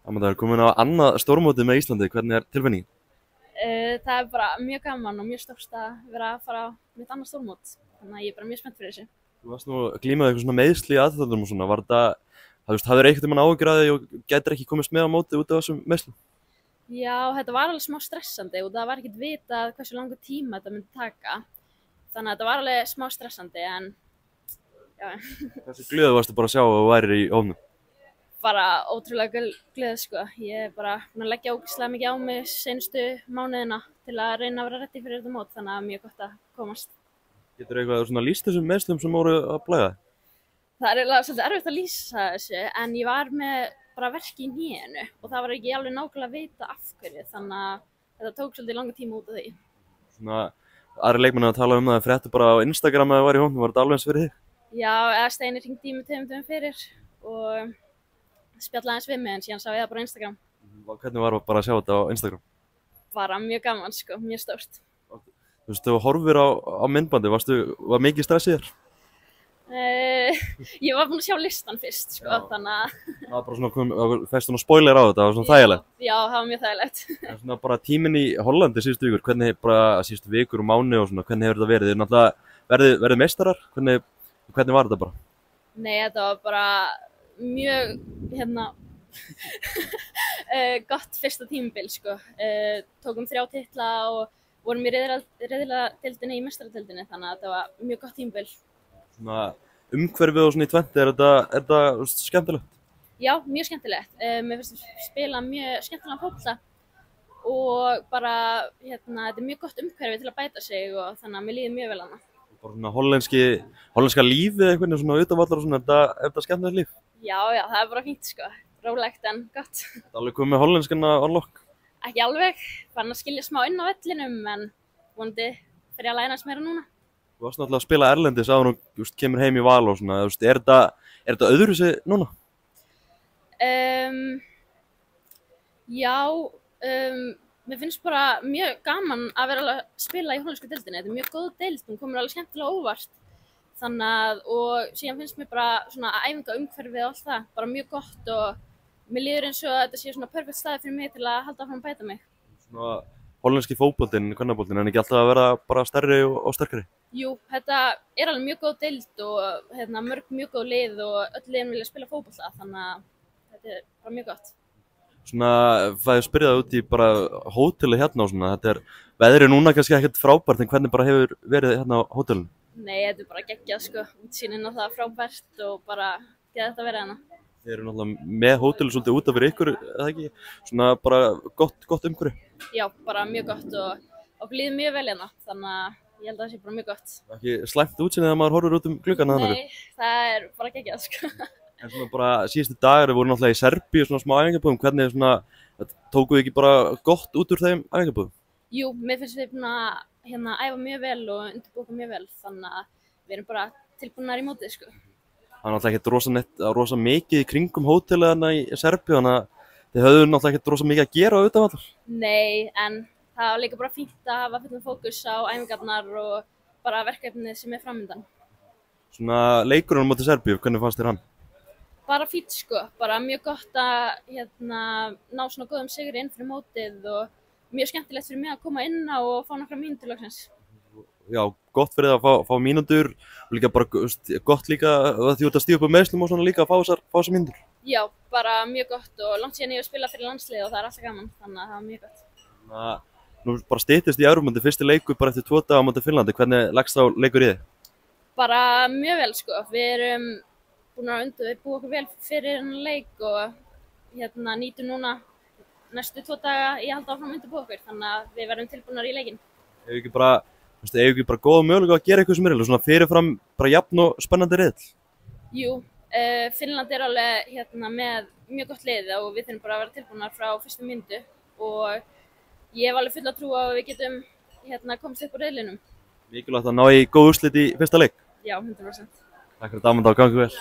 Amanda, er komin á annað stórmótið með Íslandi, hvernig er tilfinningin? Það er bara mjög gaman og mjög stórt að vera að fara á mitt annað stórmót. Þannig að ég er bara mjög spennt fyrir þessu. Þú varst nú að glíma við eitthvað svona meiðsli í aðþjóðum og svona, var þetta, þú veist, hafðir einhvern veginn áhyggjur af því og gætir ekki komist með á mótið út af þessum meiðslum? Já, þetta var alveg smá stressandi og það var ekkert vitað hversu langur tíma þetta myndi taka. Þannig að þetta var alveg smá stressandi en já, Þessi glöðu varstu bara að sjá að þú værir í hófnum. bara ótrúlega glöð sko. Ég er bara búin að leggja ógeðslega mikið á mig seinustu mánuðina til að reyna að vera rétti fyrir þetta mót. Þannig að mjög gott að komast. Getur eitthvað svona lýst þessum meiðslum sem voru að blæða? Það er eiginlega svolítið erfitt að lýsa þessu en ég var með bara verki í hnénu og það var ekki alveg nákvæmlega að vita af hverju þannig að þetta tók svolítið langa tíma út af því. Svona, aðri leikmenn að tala um það, fréttu bara á Instagram að það var í hófnum, var þetta alveg eins fyrir þig? Já, eða Steini hringdi í mig 2 dögum fyrir og spjallaði aðeins við mig en síðan sá ég það bara á Instagram. Hvernig var bara að sjá þetta á Instagram? Bara mjög gaman sko, mjög stórt. Þú veist, þú horfir á myndbandi, var mikið stress í þér? Ég var búin að sjá listan fyrst sko, Já. þannig að Það var bara svona, fæst svona spoiler á þetta, það var svona þægilegt. já, það var mjög þægilegt. En svona bara tíminn í Hollandi síðustu vikur, hvernig bara síðustu vikur og mánuði og svona, hvernig hefur þetta verið? Þið náttúrulega verið meistarar, hvernig var þetta bara? Nei, þetta var bara mjög gott fyrsta tímabil sko. Tókum 3 titla og vorum í riðladeildinni í meistaradeildinni þannig að þetta var mjög gott tímabil. Svona umhverfið og svona í tventi, er þetta skemmtilegt? Já, mjög skemmtilegt. Mér finnst við spila mjög skemmtilega fótbolta og bara þetta er mjög gott umhverfi til að bæta sig og þannig að mér líður mjög vel hana. Bara svona hollenska lífið eitthvað svona utanvallar og svona, er þetta skemmtilegt líf? Já, það er bara fínt sko. Rólegt en gott. Þetta er alveg komið með hollenskan að unlock? Ekki alveg, fann að skilja smá inn á vellinum en vonandi fyrir að læna meira núna. Þú varst náttúrulega að spila erlendis áður og kemur heim í Val og svona, er þetta öðruvísi núna? Já, mér finnst bara mjög gaman að vera að spila í hollensku deildinni. Þetta er mjög góð deild, hún komur alveg skemmtilega óvart. Þannig að, og síðan finnst mér bara svona æfingaumhverfið og allt það, bara mjög gott og mér líður eins og þetta sé svona perfekt staði fyrir mig til að halda áfram að bæta mig. Svona hollenski fótboltinn, kvennaboltinn, en ekki alltaf að vera bara stærri og sterkari? Jú, þetta er alveg mjög góð deild og mörg mjög góð lið og öll liðin vilja spila fótbolta, þannig að þetta er bara mjög gott. Svona, það er spyrjað út í bara hótelið hérna og svona, veðrið núna kannski ekkert frábært, en hvernig bara hefur verið hérna á hótelinu? Nei, þetta er bara geggjað sko, útsýnin og það er frábært og bara geða þetta að vera hérna. Þið eru náttúrulega með hótelið svolítið út af fyrir ykkur, eða ekki? Svona bara gott umhverfi? Já, bara mjög gott og okkur líður mjög vel hérna, þannig að ég held að það sé bara mjög gott. Ekki slæmt útsýnið þegar maður horfir út gluggann að Nei, það er bara geggjað sko. En svona bara síðustu dagar voru náttúrulega í Serbíu svona smá æfingabúðum, hvernig svona, tókuð ekki bara gott út úr þeim æfingabúðum? Jú, mér finnst við búin að æfa mjög vel og undirbúa mjög vel, þannig að við erum bara tilbúnar í mótið sko. Það er náttúrulega ekkert rosa mikið í kringum hótelið þarna í Serbíu, þannig að þið höfðu náttúrulega ekkert rosa mikið að gera á utanvallar. Nei, en það var líka bara fínt að hafa fullan fókus á æfingarnar og bara verkefnið sem er framöndan. Svona leikurinn á móti Serbíu, hvernig fannst þér hann? Bara fínt sko, bara mjög gott að ná svona góðum sigri inn fyrir mótið og mjög skemmtilegt fyrir mig að koma inn á og fá nokkra mínútur loksins. Já, gott fyrir það að fá mínútur og líka bara gott líka að því út að stíða upp á meiðslum og svona líka að fá þessar mínútur. Já, bara mjög gott og langt síðan ég hef spilað fyrir landslið og það er alltaf gaman, þannig að það var mjög gott. Nú bara styttist í Evrópumóti, fyrsti leikur bara eftir 2 daga á móti Finnlandi, hvernig leggst þá leikur í þig? Bara mjög vel sko, við erum búin að undirbúa okkur vel fyrir hennar leik og nýtum núna næstu 2 daga í að halda áfram að undirbúa okkur, þannig að við verðum tilbúnar í leikinn. Hefur ekki bara góða möguleika að gera eitthvað sem er svona fyrirfram bara jafn og spennandi riðill? Jú, Finnland er alveg með mjög gott lið og við þurfum bara að vera tilbúnar frá fyrstu mínútu og ég hef alveg fulla trú á að við getum komist upp úr riðlinum. Mikilvægt að ná í góð úrslit í fyrsta leik. Já, 100%. Takk fyrir það, Amanda, og gangi vel.